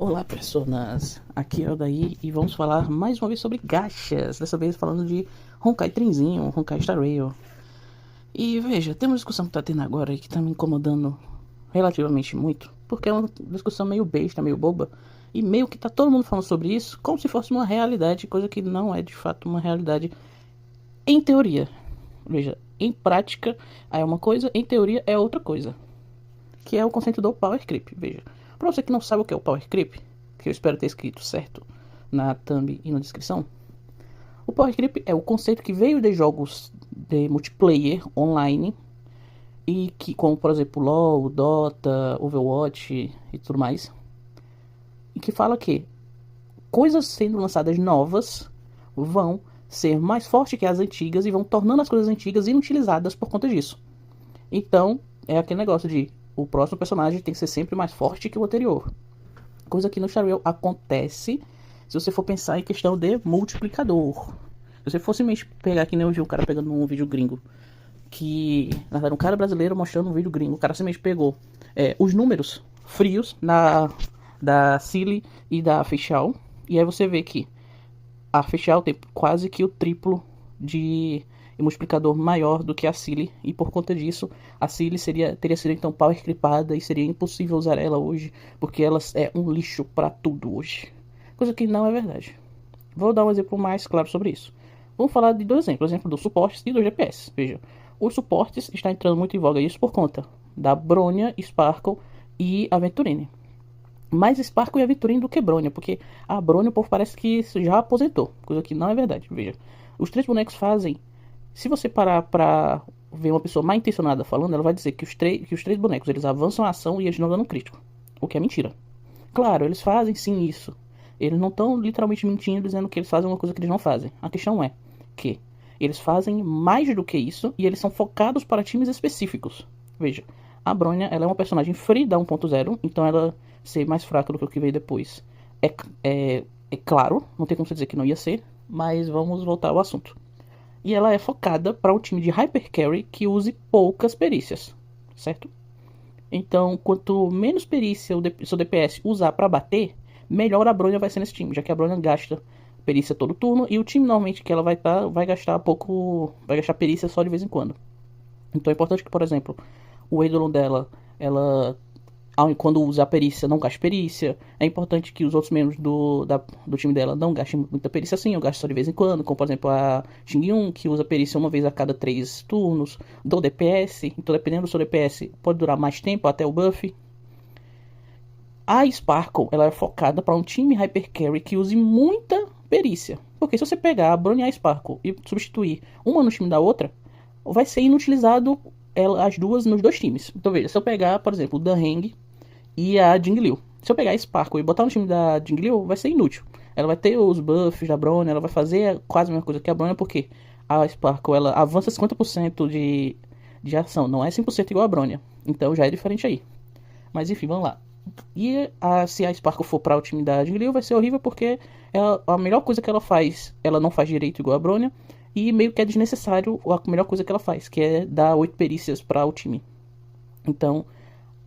Olá, personas! Aqui é o Daí e vamos falar mais uma vez sobre gachas. Dessa vez falando de Honkai Trenzinho, Honkai Star Rail. E veja, tem uma discussão que tá tendo agora e que tá me incomodando relativamente muito, porque é uma discussão meio besta, meio boba, e meio que tá todo mundo falando sobre isso como se fosse uma realidade, coisa que não é de fato uma realidade em teoria. Veja, em prática é uma coisa, em teoria é outra coisa, que é o conceito do Power Creep. Veja, pra você que não sabe o que é o Power Creep, que eu espero ter escrito certo na thumb e na descrição, o Power Creep é o conceito que veio de jogos de multiplayer online e que, como por exemplo LoL, Dota, Overwatch e tudo mais, e que fala que coisas sendo lançadas novas vão ser mais fortes que as antigas e vão tornando as coisas antigas inutilizadas por conta disso. Então, é aquele negócio de o próximo personagem tem que ser sempre mais forte que o anterior. Coisa que no Star Rail acontece se você for pensar em questão de multiplicador. Se você fosse pegar, que nem eu vi um cara pegando um vídeo gringo, que na verdade um cara brasileiro mostrando um vídeo gringo, o cara simplesmente pegou os números frios da Silly e da Facial, e aí você vê que a Facial tem quase que o triplo de multiplicador maior do que a Silly, e por conta disso a Silly teria sido então power creepada e seria impossível usar ela hoje, porque ela é um lixo para tudo hoje, coisa que não é verdade. Vou dar um exemplo mais claro sobre isso. Vamos falar de dois exemplos, exemplo dos suportes e dos DPS. Veja, os suportes está entrando muito em voga isso por conta da Bronya, Sparkle e Aventurine. Mais Sparkle e Aventurine do que Bronya, porque a Bronya o povo parece que já aposentou, coisa que não é verdade. Veja, os três bonecos fazem. Se você parar pra ver uma pessoa mal intencionada falando, ela vai dizer que os três bonecos eles avançam a ação e eles não dão crítico, o que é mentira. Claro, eles fazem sim isso. Eles não estão literalmente mentindo dizendo que eles fazem uma coisa que eles não fazem. A questão é que eles fazem mais do que isso e eles são focados para times específicos. Veja, a Bronya ela é uma personagem free da 1.0, então ela ser mais fraca do que o que veio depois é claro, não tem como você dizer que não ia ser, mas vamos voltar ao assunto. E ela é focada para um time de Hyper Carry que use poucas perícias, certo? Então, quanto menos perícia o seu DPS usar para bater, melhor a Bronya vai ser nesse time, já que a Bronya gasta perícia todo turno e o time normalmente que ela vai estar vai gastar vai gastar perícia só de vez em quando. Então é importante que, por exemplo, o Eidolon dela, ela quando usa a perícia, não gaste perícia. É importante que os outros membros do time dela não gastem muita perícia assim, eu gasto só de vez em quando, como por exemplo a Xingyun, que usa perícia uma vez a cada 3 turnos, do DPS, então dependendo do seu DPS, pode durar mais tempo até o buff. A Sparkle, ela é focada para um time Hyper Carry que use muita perícia, porque se você pegar a Bronya e a Sparkle e substituir uma no time da outra, vai ser inutilizado as duas nos dois times. Então veja, se eu pegar, por exemplo, o Dan Heng e a Jingliu. Se eu pegar a Sparkle e botar no time da Jingliu, vai ser inútil. Ela vai ter os buffs da Bronya, ela vai fazer quase a mesma coisa que a Bronya, porque a Sparkle ela avança 50% de ação, não é 100% igual a Bronya. Então já é diferente aí. Mas enfim, vamos lá. E se a Sparkle for para o time da Jingliu, vai ser horrível, porque a melhor coisa que ela faz, ela não faz direito igual a Bronya, e meio que é desnecessário a melhor coisa que ela faz, que é dar 8 perícias para o time. Então,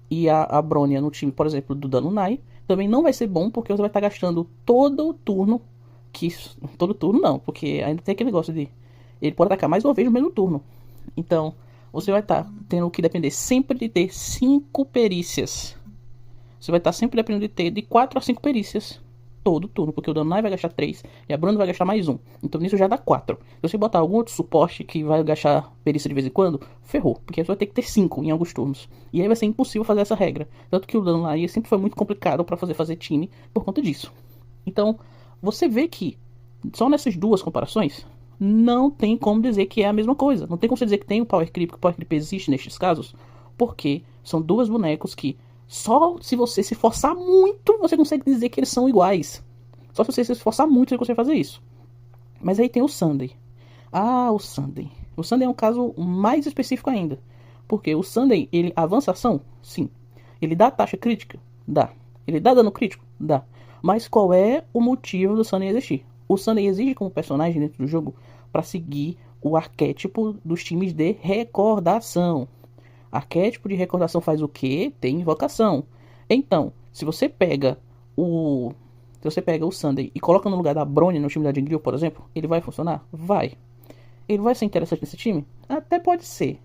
e a Bronya no time, por exemplo, do Dano Nai, também não vai ser bom, porque você vai estar gastando todo o turno, todo turno não, porque ainda tem aquele negócio de ele pode atacar mais uma vez no mesmo turno. Então, você vai estar tendo que depender sempre de ter 5 perícias. Você vai estar sempre dependendo de ter de 4 a 5 perícias todo turno, porque o Danai vai gastar 3 e a Bruna vai gastar mais 1. Então nisso já dá 4. Se você botar algum outro suporte que vai gastar perícia de vez em quando, ferrou, porque você vai ter que ter 5 em alguns turnos. E aí vai ser impossível fazer essa regra. Tanto que o Danai sempre foi muito complicado para fazer time por conta disso. Então, você vê que só nessas duas comparações não tem como dizer que é a mesma coisa. Não tem como você dizer que tem o Power Creep, que o Power Creep existe nestes casos, porque são dois bonecos que só se você se esforçar muito, você consegue dizer que eles são iguais. Só se você se esforçar muito, você consegue fazer isso. Mas aí tem o Sunday. Ah, o Sunday. O Sunday é um caso mais específico ainda. Porque o Sunday, ele avança a ação? Sim. Ele dá taxa crítica? Dá. Ele dá dano crítico? Dá. Mas qual é o motivo do Sunday existir? O Sunday existe como personagem dentro do jogo para seguir o arquétipo dos times de recordação. Arquétipo de recordação faz o quê? Tem invocação. Então, se você pega o... Se você pega o Sunday e coloca no lugar da Brony no time da Jingle, por exemplo, ele vai funcionar? Vai. Ele vai ser interessante nesse time? Até pode ser.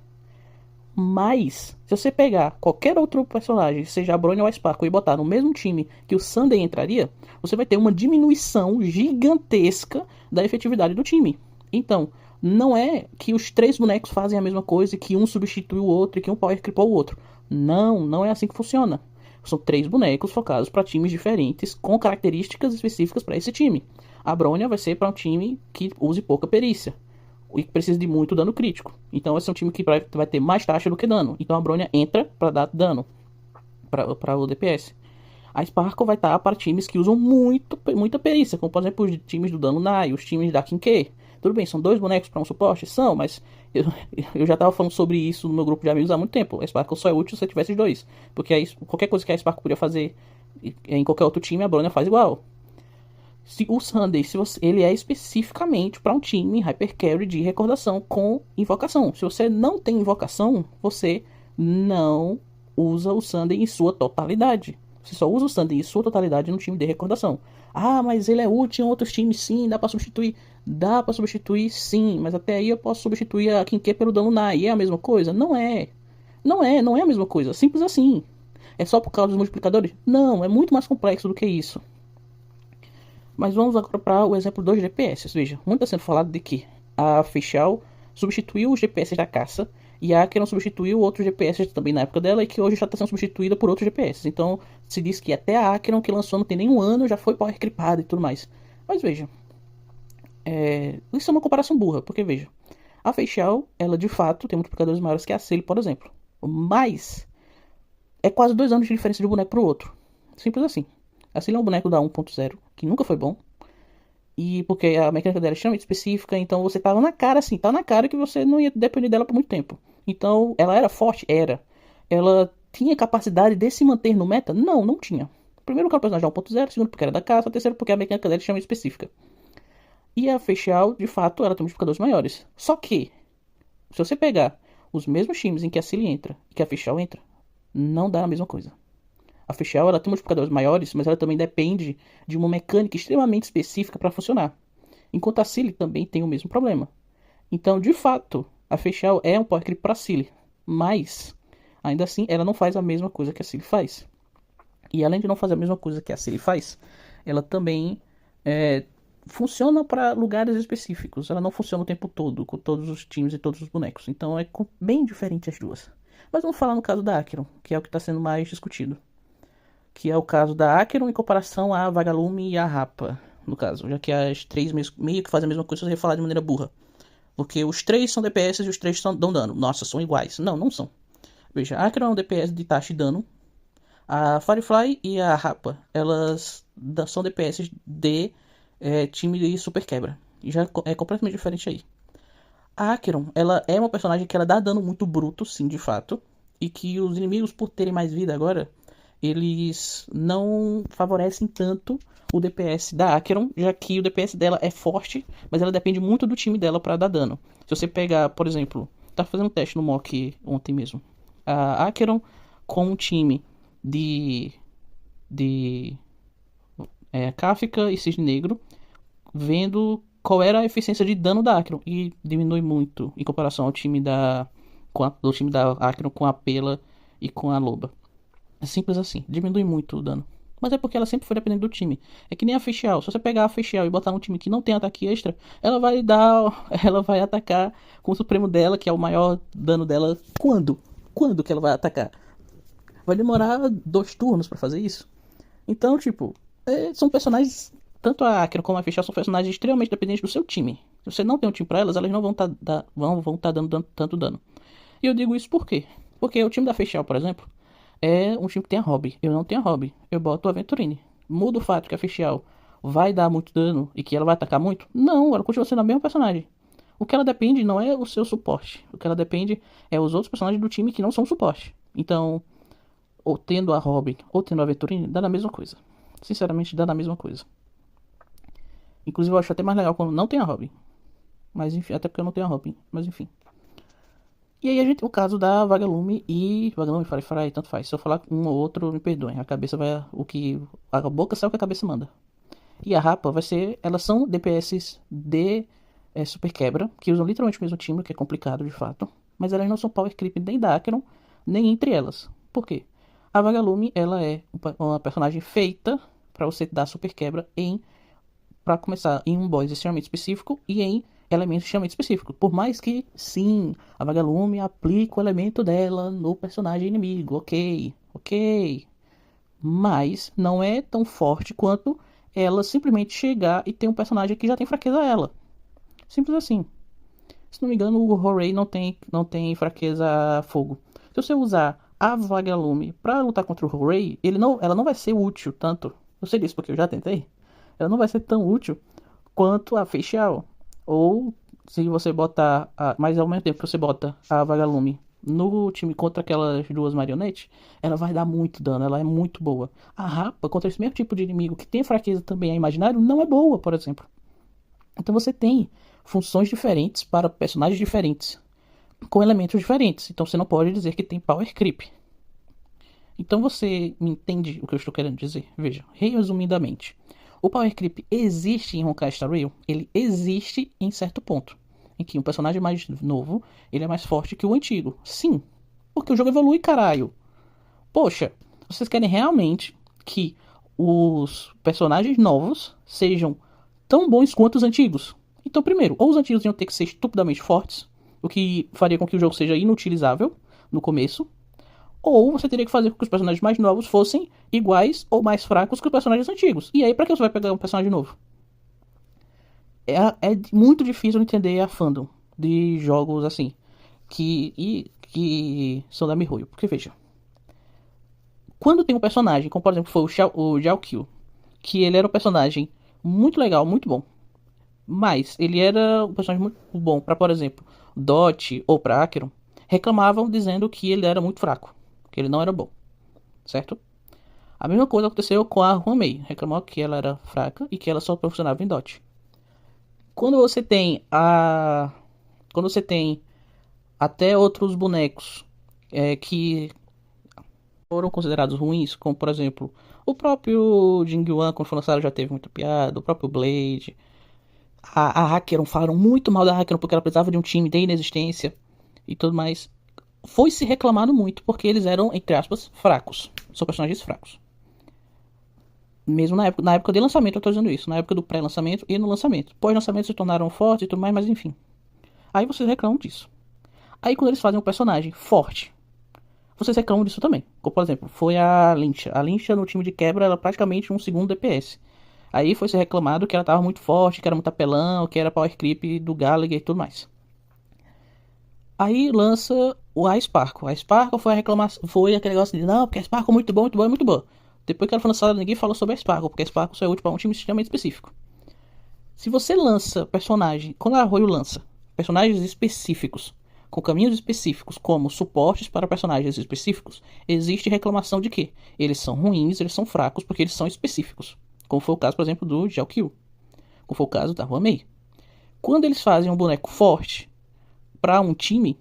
Mas, se você pegar qualquer outro personagem, seja a Brony ou a Sparkle, e botar no mesmo time que o Sunday entraria, você vai ter uma diminuição gigantesca da efetividade do time. Então, não é que os três bonecos fazem a mesma coisa e que um substitui o outro e que um power creepou o outro. Não, não é assim que funciona. São três bonecos focados para times diferentes, com características específicas para esse time. A Bronya vai ser para um time que use pouca perícia e que precisa de muito dano crítico. Então esse é um time que vai ter mais taxa do que dano. Então a Bronya entra para dar dano para o DPS. A Sparkle vai estar para times que usam muita perícia, como por exemplo os times do Dano Nai, os times da Kinke. Tudo bem, são dois bonecos para um suporte? São, mas eu já estava falando sobre isso no meu grupo de amigos há muito tempo. A Sparkle só é útil se você tivesse dois. Porque aí, qualquer coisa que a Sparkle podia fazer em qualquer outro time, a Bronya faz igual. Se o Sunday, ele é especificamente para um time Hypercarry de recordação com invocação. Se você não tem invocação, você não usa o Sunday em sua totalidade. Você só usa o Sunday em sua totalidade no time de recordação. Ah, mas ele é útil em outros times, sim, dá para substituir. Dá para substituir, sim, mas até aí eu posso substituir a Kinke pelo Dano Nai. É a mesma coisa? Não é. Não é a mesma coisa. Simples assim. É só por causa dos multiplicadores? Não, é muito mais complexo do que isso. Mas vamos agora para o exemplo dos GPS. Veja, muito está sendo falado de que a Feixal substituiu os GPS da caça e a Acheron substituiu outros GPS também na época dela e que hoje já está sendo substituída por outros GPS. Então se diz que até a Acheron que lançou não tem nenhum ano já foi power creepada e tudo mais. Mas veja, isso é uma comparação burra, porque veja, a Feixal, ela de fato tem multiplicadores maiores que a Cilly, por exemplo. Mas é quase 2 anos de diferença de um boneco para o outro. Simples assim. A Cilly é um boneco da 1.0, que nunca foi bom. E porque a mecânica dela é extremamente específica, então você tava na cara assim, tá na cara que você não ia depender dela por muito tempo. Então, ela era forte? Era. Ela tinha capacidade de se manter no meta? Não, não tinha. Primeiro porque o personagem é 1.0, segundo porque era da caça, terceiro porque a mecânica dela é extremamente específica. E a Feixal, de fato, ela tem multiplicadores maiores. Só que, se você pegar os mesmos times em que a Cilly entra e que a Feixal entra, não dá a mesma coisa. A Feixal, ela tem multiplicadores maiores, mas ela também depende de uma mecânica extremamente específica para funcionar. Enquanto a Cilly também tem o mesmo problema. Então, de fato, a Feixal é um power creep para a Cilly, mas ainda assim ela não faz a mesma coisa que a Cilly faz. E além de não fazer a mesma coisa que a Cilly faz, ela também funciona para lugares específicos. Ela não funciona o tempo todo com todos os times e todos os bonecos. Então é bem diferente as duas. Mas vamos falar no caso da Acheron, que é o que está sendo mais discutido. Que é o caso da Acheron em comparação à Vagalume e à Rapa, no caso. Já que as três meio que fazem a mesma coisa, você vai falar de maneira burra. Porque os três são DPS e os três dão dano. Nossa, são iguais. Não, não são. Veja, a Acheron é um DPS de taxa e dano. A Firefly e a Rapa, elas são DPS de time de super quebra. E já é completamente diferente aí. A Acheron, ela é uma personagem que ela dá dano muito bruto, sim, de fato. E que os inimigos, por terem mais vida agora, eles não favorecem tanto o DPS da Acheron, já que o DPS dela é forte, mas ela depende muito do time dela para dar dano. Se você pegar, por exemplo, tá fazendo um teste no mock ontem mesmo, a Acheron com um time de Kafka e Cisne Negro, vendo qual era a eficiência de dano da Acheron, e diminui muito em comparação ao time do time da Acheron com a Pela e com a Loba. É simples assim, diminui muito o dano. Mas é porque ela sempre foi dependendo do time. É que nem a Feixal. Se você pegar a Feixal e botar num time que não tem ataque extra, ela vai atacar com o Supremo dela, que é o maior dano dela. Quando? Quando que ela vai atacar? Vai demorar 2 turnos pra fazer isso. Então, tipo, são personagens, tanto a Acheron como a Feixal são personagens extremamente dependentes do seu time. Se você não tem um time pra elas, elas não vão tá dando tanto dano. E eu digo isso por quê? Porque o time da Feixal, por exemplo, é um time que tem a Hobby. Eu não tenho a Hobby. Eu boto o Aventurine. Muda o fato que a Feixal vai dar muito dano e que ela vai atacar muito? Não, ela continua sendo a mesma personagem. O que ela depende não é o seu suporte. O que ela depende é os outros personagens do time que não são suporte. Então, ou tendo a Hobby ou tendo a Aventurine, dá na mesma coisa. Sinceramente, dá na mesma coisa. Inclusive, eu acho até mais legal quando não tem a Hobby. Mas enfim, até porque eu não tenho a Hobby. Mas enfim. E aí a gente tem o caso da Vagalume e Vagalume, Firefly, tanto faz. Se eu falar um ou outro, me perdoem. A cabeça vai. O que. A boca sabe o que a cabeça manda. E a Rapa vai ser. Elas são DPS de super quebra, que usam literalmente o mesmo time, o que é complicado de fato. Mas elas não são power creep nem da Acheron, nem entre elas. Por quê? A Vagalume, ela é uma personagem feita para você dar super quebra para começar em um boss extremamente específico e em elementos extremamente específicos. Por mais que, sim, a Vagalume aplique o elemento dela no personagem inimigo, ok. Mas não é tão forte quanto ela simplesmente chegar e ter um personagem que já tem fraqueza a ela. Simples assim. Se não me engano, o Horay não tem fraqueza a fogo. Se você usar a Vagalume pra lutar contra o Horay, ela não vai ser útil tanto. Eu sei disso porque eu já tentei. Ela não vai ser tão útil quanto a Facial. Ou se você botar. Mas ao mesmo tempo que você bota a Vagalume no time contra aquelas duas marionetes, ela vai dar muito dano, ela é muito boa. A Rapa, contra esse mesmo tipo de inimigo que tem fraqueza também a imaginário, não é boa, por exemplo. Então você tem funções diferentes para personagens diferentes, com elementos diferentes. Então você não pode dizer que tem power creep. Então você me entende o que eu estou querendo dizer? Veja, resumidamente. O power creep existe em Honkai Star Rail? Ele existe em certo ponto. Em que um personagem mais novo, ele é mais forte que o antigo. Sim, porque o jogo evolui, caralho. Poxa, vocês querem realmente que os personagens novos sejam tão bons quanto os antigos? Então, primeiro, ou os antigos iam ter que ser estupidamente fortes, o que faria com que o jogo seja inutilizável no começo, ou você teria que fazer com que os personagens mais novos fossem iguais ou mais fracos que os personagens antigos. E aí, pra que você vai pegar um personagem novo? É muito difícil entender a fandom de jogos assim, que são da MiHoYo. Porque, veja, quando tem um personagem, como por exemplo foi o Jiaokyu, que ele era um personagem muito legal, muito bom, mas ele era um personagem muito bom para, por exemplo, Dot ou pra Acheron, reclamavam dizendo que ele era muito fraco, que ele não era bom, certo? A mesma coisa aconteceu com a Huamei, reclamou que ela era fraca e que ela só funcionava em Dot. Quando você tem até outros bonecos que foram considerados ruins, como por exemplo o próprio Jing Yuan, quando foi lançado, já teve muita piada, o próprio Blade, a Acheron, falaram muito mal da Acheron porque ela precisava de um time de inexistência e tudo mais. Foi se reclamado muito porque eles eram, entre aspas, fracos. São personagens fracos. Mesmo na época de lançamento, eu tô dizendo isso. Na época do pré-lançamento e no lançamento. Pós-lançamento se tornaram fortes e tudo mais, mas enfim. Aí vocês reclamam disso. Aí quando eles fazem um personagem forte, vocês reclamam disso também. Como por exemplo, foi a Lynch. A Lynch no time de quebra era praticamente um segundo DPS. Aí foi se reclamado que ela tava muito forte, que era muito apelão, que era power creep do Gallagher e tudo mais. Aí lança a Sparkle. A Sparkle foi a reclamação, foi aquele negócio de não, porque a Sparkle é muito bom, muito bom, muito boa. Depois que ela foi lançada, ninguém falou sobre a Sparkle, porque a Sparkle só é útil para um time extremamente específico. Se você lança personagem, quando a Arroio lança personagens específicos, com caminhos específicos, como suportes para personagens específicos, existe reclamação de que eles são ruins, eles são fracos, porque eles são específicos. Como foi o caso, por exemplo, do Jiaokyu. Como foi o caso da Huamei. Quando eles fazem um boneco forte para um time,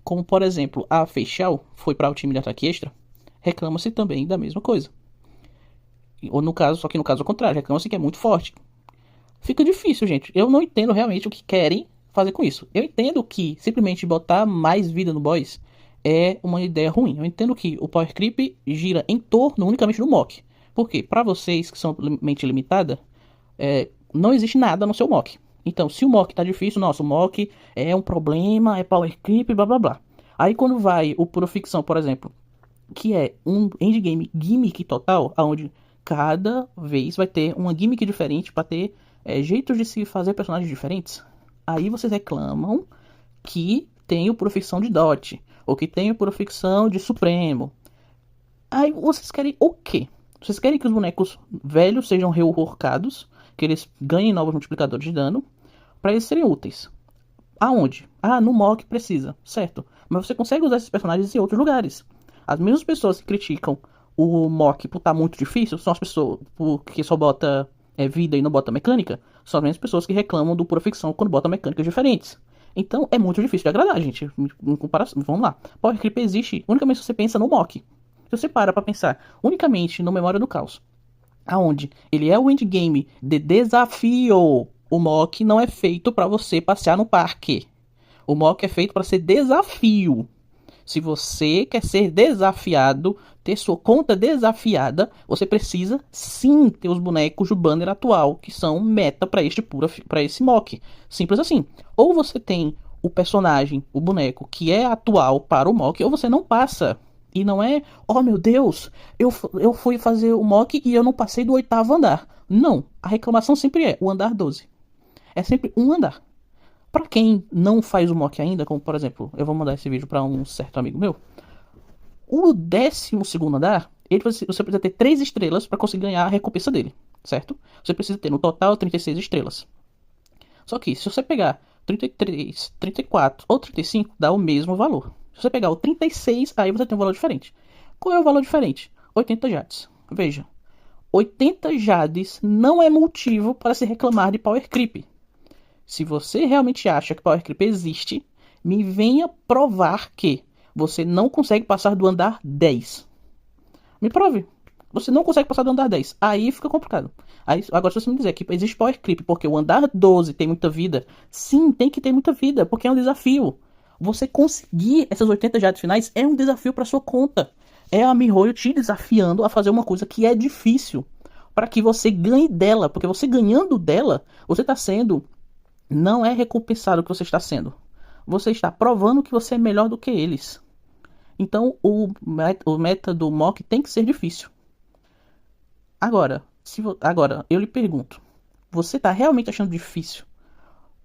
como por exemplo a Feixiao foi para o time de ataque extra, reclama-se também da mesma coisa. Ou no caso, só que no caso ao contrário, reclama-se que é muito forte. Fica difícil, gente. Eu não entendo realmente o que querem fazer com isso. Eu entendo que simplesmente botar mais vida no boss é uma ideia ruim. Eu entendo que o Power Creep gira em torno unicamente do Mock. Por quê? Para vocês que são mente limitada, não existe nada no seu Mock. Então, se o Mock tá difícil, nossa, o Mock é um problema, é Power Creep, blá blá blá. Aí quando vai o Puro Ficção, por exemplo, que é um endgame gimmick total, onde cada vez vai ter uma gimmick diferente para ter jeitos de se fazer personagens diferentes. Aí vocês reclamam que tem o Puro Ficção de Dot, ou que tem o Puro Ficção de Supremo. Aí vocês querem o quê? Vocês querem que os bonecos velhos sejam reworkados, que eles ganhem novos multiplicadores de dano, para eles serem úteis. Aonde? No Mock precisa, certo? Mas você consegue usar esses personagens em outros lugares. As mesmas pessoas que criticam o Mock por estar muito difícil são as pessoas que só bota vida e não bota mecânica. São as mesmas pessoas que reclamam do Pura Ficção quando bota mecânicas diferentes. Então é muito difícil de agradar, gente. Em comparação, vamos lá. Power Creep existe unicamente se você pensa no mock. Se você para pra pensar unicamente no Memória do Caos, aonde ele é o endgame de desafio, o mock não é feito pra você passear no parque. O mock é feito pra ser desafio. Se você quer ser desafiado, ter sua conta desafiada, você precisa sim ter os bonecos do banner atual, que são meta para esse mock. Simples assim. Ou você tem o personagem, o boneco, que é atual para o mock, ou você não passa. E não é, oh meu Deus, eu fui fazer o mock e eu não passei do 8º andar. Não, a reclamação sempre é o andar 12. É sempre um andar. Pra quem não faz o mock ainda, como por exemplo, eu vou mandar esse vídeo pra um certo amigo meu, o 12º andar, você precisa ter 3 estrelas pra conseguir ganhar a recompensa dele, certo? Você precisa ter no total 36 estrelas. Só que se você pegar 33, 34 ou 35, dá o mesmo valor. Se você pegar o 36, aí você tem um valor diferente. Qual é o valor diferente? 80 jades. Veja, 80 jades não é motivo para se reclamar de Power Creep. Se você realmente acha que Power Creep existe, me venha provar que você não consegue passar do andar 10. Me prove. Você não consegue passar do andar 10. Aí fica complicado. Aí, agora, se você me dizer que existe Power Creep porque o andar 12 tem muita vida, sim, tem que ter muita vida, porque é um desafio. Você conseguir essas 80 jatos finais é um desafio para sua conta. É a MiHoYo te desafiando a fazer uma coisa que é difícil, para que você ganhe dela, porque você ganhando dela, você está sendo... Não é recompensado o que você está sendo. Você está provando que você é melhor do que eles. Então o meta do mock tem que ser difícil. Agora, eu lhe pergunto. Você está realmente achando difícil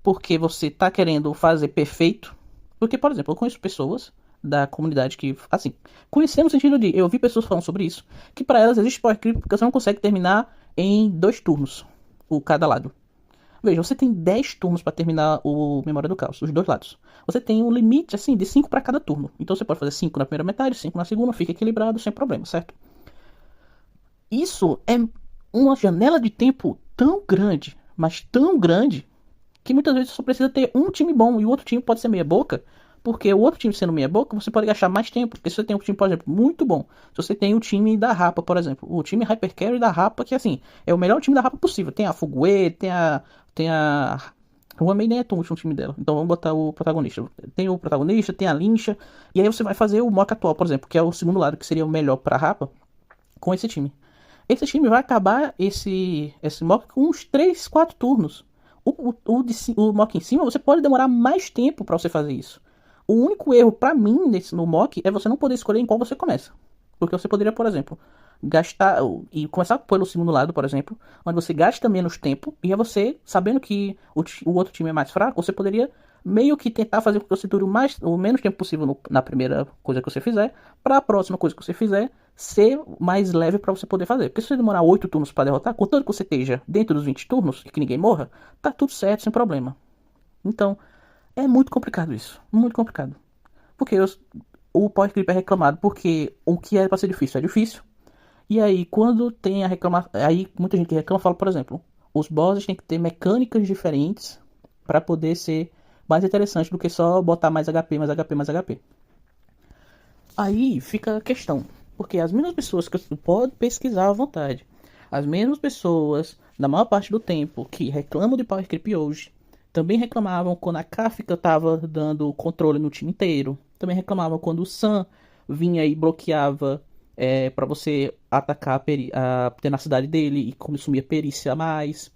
porque você está querendo fazer perfeito? Porque, por exemplo, eu conheço pessoas da comunidade que, assim, conhecer no sentido de, eu vi pessoas falando sobre isso, que para elas existe power creep porque você não consegue terminar em 2 turnos, o cada lado. Veja, você tem 10 turnos para terminar o Memória do Caos, os dois lados. Você tem um limite, assim, de 5 para cada turno. Então você pode fazer 5 na primeira metade, 5 na segunda, fica equilibrado, sem problema, certo? Isso é uma janela de tempo tão grande, mas tão grande, que muitas vezes você só precisa ter um time bom e o outro time pode ser meia boca, porque o outro time sendo meia boca, você pode gastar mais tempo, porque se você tem um time, por exemplo, muito bom, se você tem o time da Rapa, por exemplo, o time Hypercarry da Rapa, que assim, é o melhor time da Rapa possível, tem a Fugue, tem a o Amei nem é tão útil no time dela, então vamos botar o protagonista. Tem o protagonista, tem a Lincha, e aí você vai fazer o mock atual, por exemplo, que é o segundo lado, que seria o melhor pra Rapa, com esse time. Esse time vai acabar esse mock com uns 3, 4 turnos. O mock em cima, você pode demorar mais tempo para você fazer isso. O único erro para mim no mock é você não poder escolher em qual você começa. Porque você poderia, por exemplo, gastar e começar pelo segundo lado, por exemplo, onde você gasta menos tempo e é você, sabendo que o outro time é mais fraco, você poderia meio que tentar fazer com que você dure o menos tempo possível na primeira coisa que você fizer, para a próxima coisa que você fizer ser mais leve para você poder fazer. Porque se você demorar 8 turnos para derrotar, contanto que você esteja dentro dos 20 turnos e que ninguém morra, tá tudo certo, sem problema. Então, é muito complicado isso, muito complicado. Porque o Power Creep é reclamado porque o que é para ser difícil é difícil. E aí, quando tem a reclamação, aí muita gente que reclama fala, por exemplo, os bosses têm que ter mecânicas diferentes para poder ser mais interessante do que só botar mais HP, mais HP, mais HP. Aí fica a questão, porque as mesmas pessoas que você pode pesquisar à vontade, as mesmas pessoas, na maior parte do tempo, que reclamam de Power Creep hoje, também reclamavam quando a Kafka estava dando controle no time inteiro, também reclamavam quando o Sam vinha e bloqueava para você atacar a tenacidade dele e consumir a perícia a mais.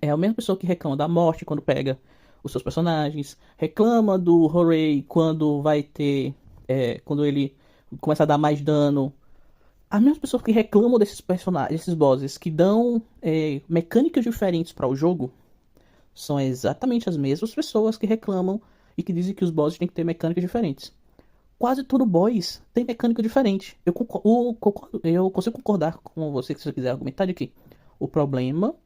É a mesma pessoa que reclama da morte quando pega os seus personagens, reclama do Horei quando vai ter, quando ele começa a dar mais dano. As mesmas pessoas que reclamam desses personagens, desses bosses, que dão mecânicas diferentes para o jogo, são exatamente as mesmas pessoas que reclamam e que dizem que os bosses têm que ter mecânicas diferentes. Quase todo boss tem mecânica diferente. Eu consigo concordar com você que se você quiser argumentar de que o problema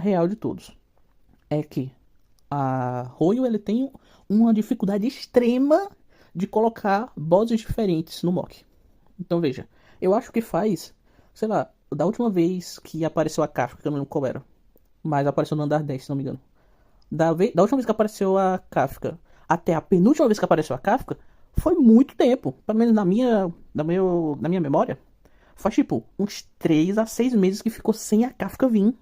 real de todos é que a Hoyo ele tem uma dificuldade extrema de colocar bosses diferentes no mock. Então veja, eu acho que faz, sei lá, da última vez que apareceu a Kafka, que eu não lembro qual era, mas apareceu no andar 10, se não me engano. Da última vez que apareceu a Kafka até a penúltima vez que apareceu a Kafka, foi muito tempo. Pelo menos na minha memória. Faz tipo uns 3 a 6 meses que ficou sem a Kafka vir.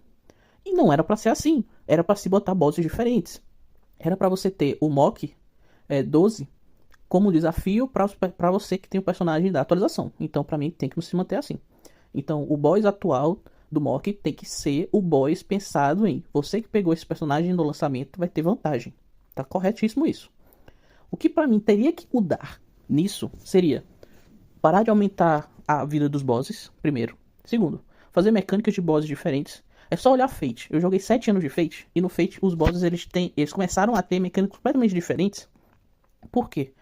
E não era pra ser assim. Era pra se botar bosses diferentes. Era pra você ter o Mock 12 como desafio pra você que tem o personagem da atualização. Então pra mim tem que se manter assim. Então o boss atual do Mock tem que ser o boss pensado em você que pegou esse personagem no lançamento vai ter vantagem. Tá corretíssimo isso. O que pra mim teria que mudar nisso seria parar de aumentar a vida dos bosses, primeiro. Segundo, fazer mecânicas de bosses diferentes. É só olhar Fate. Eu joguei 7 anos de Fate e no Fate os bosses eles começaram a ter mecânicas completamente diferentes. Por quê?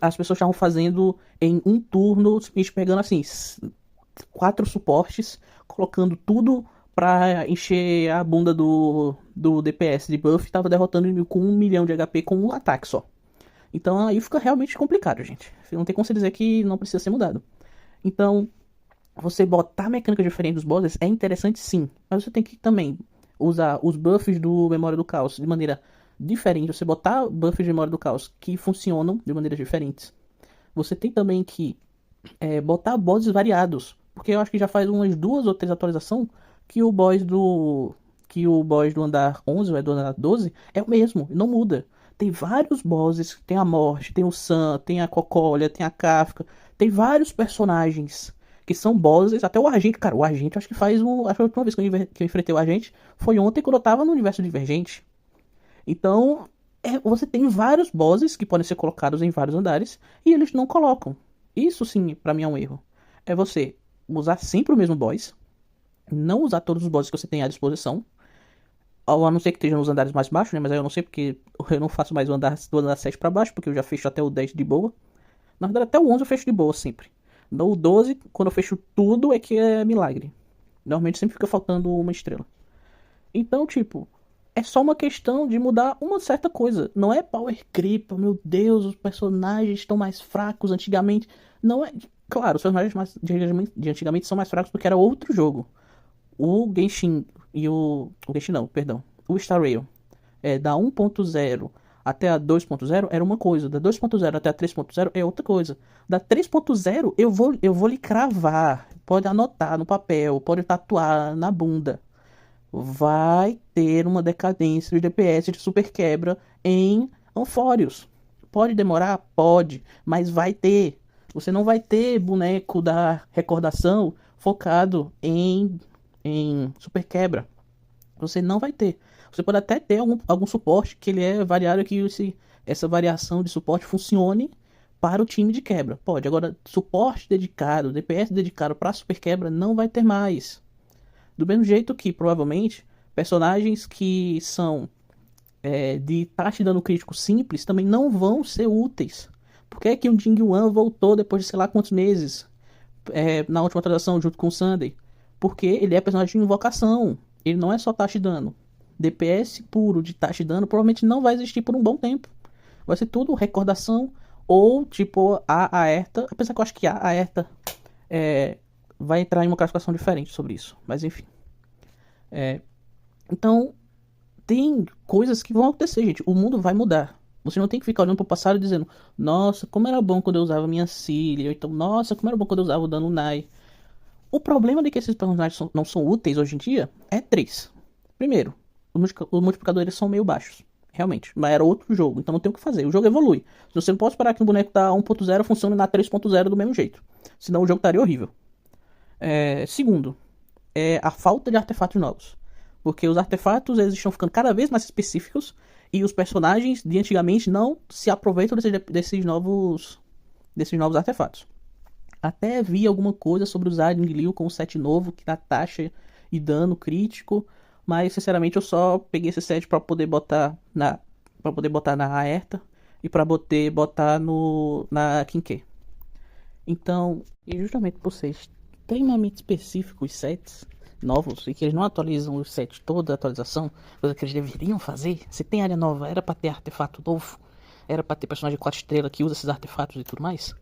As pessoas estavam fazendo em um turno, pegando assim 4 suportes, colocando tudo pra encher a bunda do DPS de buff, tava derrotando o inimigo com 1 milhão de HP com um ataque só. Então aí fica realmente complicado, gente. Não tem como você dizer que não precisa ser mudado. Então, você botar mecânicas diferentes dos bosses é interessante sim, mas você tem que também usar os buffs do Memória do Caos de maneira diferente. Você botar buffs de Memória do Caos que funcionam de maneiras diferentes. Você tem também que botar bosses variados, porque eu acho que já faz umas 2 ou 3 atualizações que o boss do andar 11 ou do andar 12 é o mesmo, não muda. Tem vários bosses, tem a Morte, tem o Sam, tem a Cocólia, tem a Kafka, tem vários personagens que são bosses, até o Agente, cara, o Agente acho que acho que a última vez que eu enfrentei o Agente foi ontem quando eu tava no universo Divergente. Então, você tem vários bosses que podem ser colocados em vários andares e eles não colocam. Isso sim, pra mim é um erro. É você usar sempre o mesmo boss, não usar todos os bosses que você tem à disposição, a não ser que esteja nos andares mais baixos, né? Mas aí eu não sei porque eu não faço mais do andar 7 pra baixo, porque eu já fecho até o 10 de boa. Na verdade, até o 11 eu fecho de boa sempre. No 12, quando eu fecho tudo, é que é milagre. Normalmente sempre fica faltando uma estrela. Então, tipo, é só uma questão de mudar uma certa coisa. Não é power creep, meu Deus, os personagens estão mais fracos antigamente. Não é. Claro, os personagens de antigamente são mais fracos porque era outro jogo. O Genshin e o Genshin não, perdão. O Star Rail da 1.0 até a 2.0 era uma coisa. Da 2.0 até a 3.0 é outra coisa. Da 3.0 eu vou lhe cravar. Pode anotar no papel, pode tatuar na bunda. Vai ter uma decadência de DPS de super quebra em Anfórios. Pode demorar? Pode, mas vai ter. Você não vai ter boneco da recordação focado em super quebra. Você não vai ter. Você pode até ter algum suporte que ele é variável, que essa variação de suporte funcione para o time de quebra. Pode. Agora, suporte dedicado, DPS dedicado para super quebra, não vai ter mais. Do mesmo jeito que, provavelmente, personagens que são de taxa de dano crítico simples também não vão ser úteis. Por que é que o Jing Yuan voltou depois de sei lá quantos meses na última atualização junto com o Sunday? Porque ele é personagem de invocação. Ele não é só taxa de dano. DPS puro de taxa de dano provavelmente não vai existir por um bom tempo. Vai ser tudo recordação ou tipo a Aerta. Apesar que eu acho que a Aerta vai entrar em uma classificação diferente sobre isso. Mas enfim. Então, tem coisas que vão acontecer, gente. O mundo vai mudar. Você não tem que ficar olhando pro passado e dizendo: nossa, como era bom quando eu usava minha Cilia. Ou então, nossa, como era bom quando eu usava o dano Nai. O problema de que esses personagens não são úteis hoje em dia é 3. Primeiro, os multiplicadores são meio baixos. Realmente. Mas era outro jogo, então não tem o que fazer. O jogo evolui. Você não pode esperar que um boneco da 1.0 funcione na 3.0 do mesmo jeito. Senão o jogo estaria horrível. Segundo, a falta de artefatos novos. Porque os artefatos eles estão ficando cada vez mais específicos e os personagens de antigamente não se aproveitam desses novos artefatos. Até vi alguma coisa sobre usar Jingliu com o set novo que dá taxa e dano crítico, mas sinceramente eu só peguei esse set para poder botar na Aerta e para poder botar na Kinke. Então, e justamente por ser extremamente específicos os sets novos e que eles não atualizam os sets toda a atualização, coisa que eles deveriam fazer. Se tem área nova, era pra ter artefato novo, era pra ter personagem 4 estrelas que usa esses artefatos e tudo mais.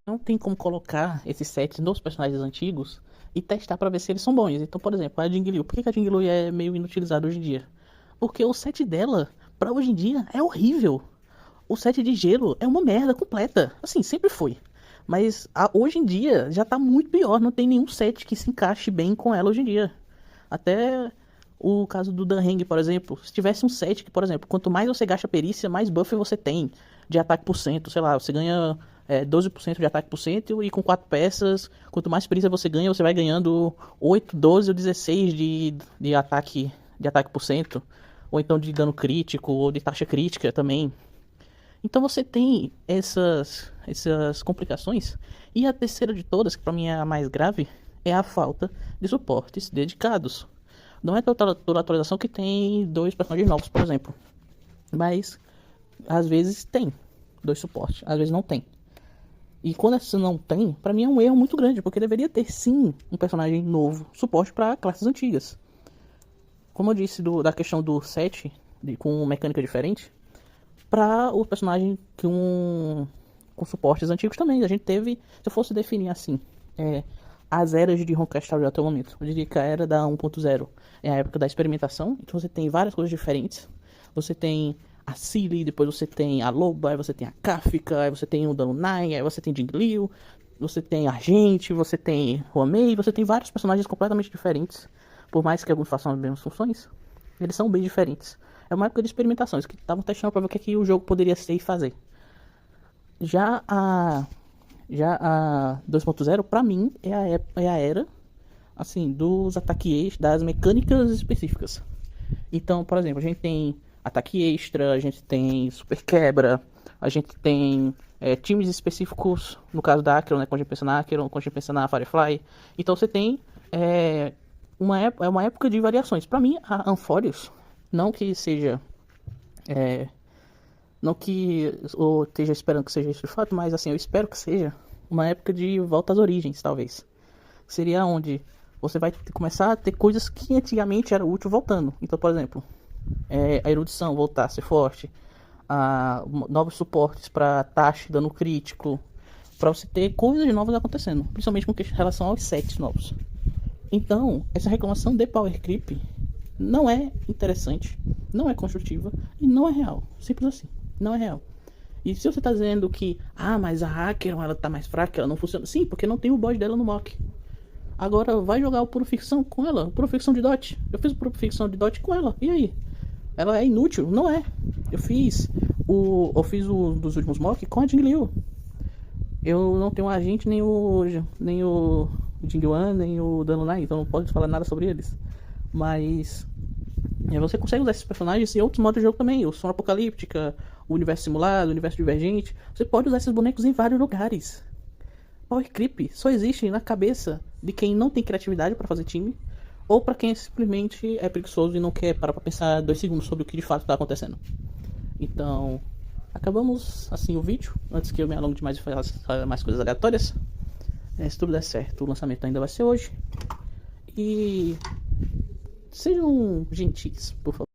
Não tem como colocar esses sets nos personagens antigos e testar pra ver se eles são bons. Então, por exemplo, a Jingliu. Por que a Jingliu é meio inutilizada hoje em dia? Porque o set dela, pra hoje em dia, é horrível. O set de gelo é uma merda completa. Assim, sempre foi. Mas hoje em dia já tá muito pior. Não tem nenhum set que se encaixe bem com ela hoje em dia. Até o caso do Dan Heng, por exemplo. Se tivesse um set que, por exemplo, quanto mais você gasta perícia, mais buff você tem de ataque por cento. Sei lá, você ganha 12% de ataque por cento e com 4 peças, quanto mais perícia você ganha, você vai ganhando 8, 12 ou 16 de ataque por cento. Ou então de dano crítico, ou de taxa crítica também. Então você tem essas complicações. E a terceira de todas, que pra mim é a mais grave, é a falta de suportes dedicados. Não é toda atualização que tem 2 personagens novos, por exemplo. Mas, às vezes tem 2 suportes, às vezes não tem. E quando essa não tem, pra mim é um erro muito grande, porque deveria ter sim um personagem novo, suporte pra classes antigas. Como eu disse da questão do set, com mecânica diferente, para o personagem com suportes antigos também. A gente teve, se eu fosse definir assim, as eras de Honkai Star Rail até o momento, eu diria que a era da 1.0 é a época da experimentação, então você tem várias coisas diferentes. Você tem a Cilly, depois você tem a Loba, aí você tem a Kafka, aí você tem o Danunai, aí você tem Jingliu, você tem a Argente, você tem Huamei, você tem vários personagens completamente diferentes. Por mais que alguns façam as mesmas funções, eles são bem diferentes. É uma época de experimentação, eles estavam testando para ver o que, é que o jogo poderia ser e fazer. Já a 2.0, pra mim, é a era assim, dos ataques, das mecânicas específicas. Então, por exemplo, a gente tem ataque extra, a gente tem super quebra, a gente tem times específicos, no caso da Acheron, né, quando a gente pensa na Acheron, quando a gente pensa na Firefly. Então você tem uma época de variações. Pra mim, a Amphorius, não que seja... não que eu esteja esperando que seja isso de fato, mas assim, eu espero que seja uma época de volta às origens, talvez. Seria onde você vai começar a ter coisas que antigamente era útil voltando. Então, por exemplo, a erudição voltar a ser forte, novos suportes para taxa, dano crítico, para você ter coisas novas acontecendo, principalmente com relação aos sets novos. Então, essa reclamação de power creep não é interessante, não é construtiva e não é real. Simples assim, não é real. E se você tá dizendo que, mas a Acheron, ela tá mais fraca, ela não funciona. Sim, porque não tem o boss dela no mock. Agora vai jogar o Puro Ficção com ela, o Puro Ficção de Dot. Eu fiz o Puro Ficção de Dot com ela, e aí? Ela é inútil? Não é. Eu fiz o dos últimos mock com a Jingliu. Eu não tenho o Agente, nem o Jingyuan, nem o Danunai, então não posso falar nada sobre eles. Mas você consegue usar esses personagens em outros modos de jogo também. O Som Apocalíptica, o Universo Simulado, o Universo Divergente. Você pode usar esses bonecos em vários lugares. Power Creep só existe na cabeça de quem não tem criatividade para fazer time, ou para quem simplesmente é preguiçoso e não quer parar pra pensar 2 segundos sobre o que de fato tá acontecendo. Então, acabamos assim o vídeo, antes que eu me alongue demais e faça mais coisas aleatórias. Se tudo der certo, o lançamento ainda vai ser hoje. E sejam gentis, por favor.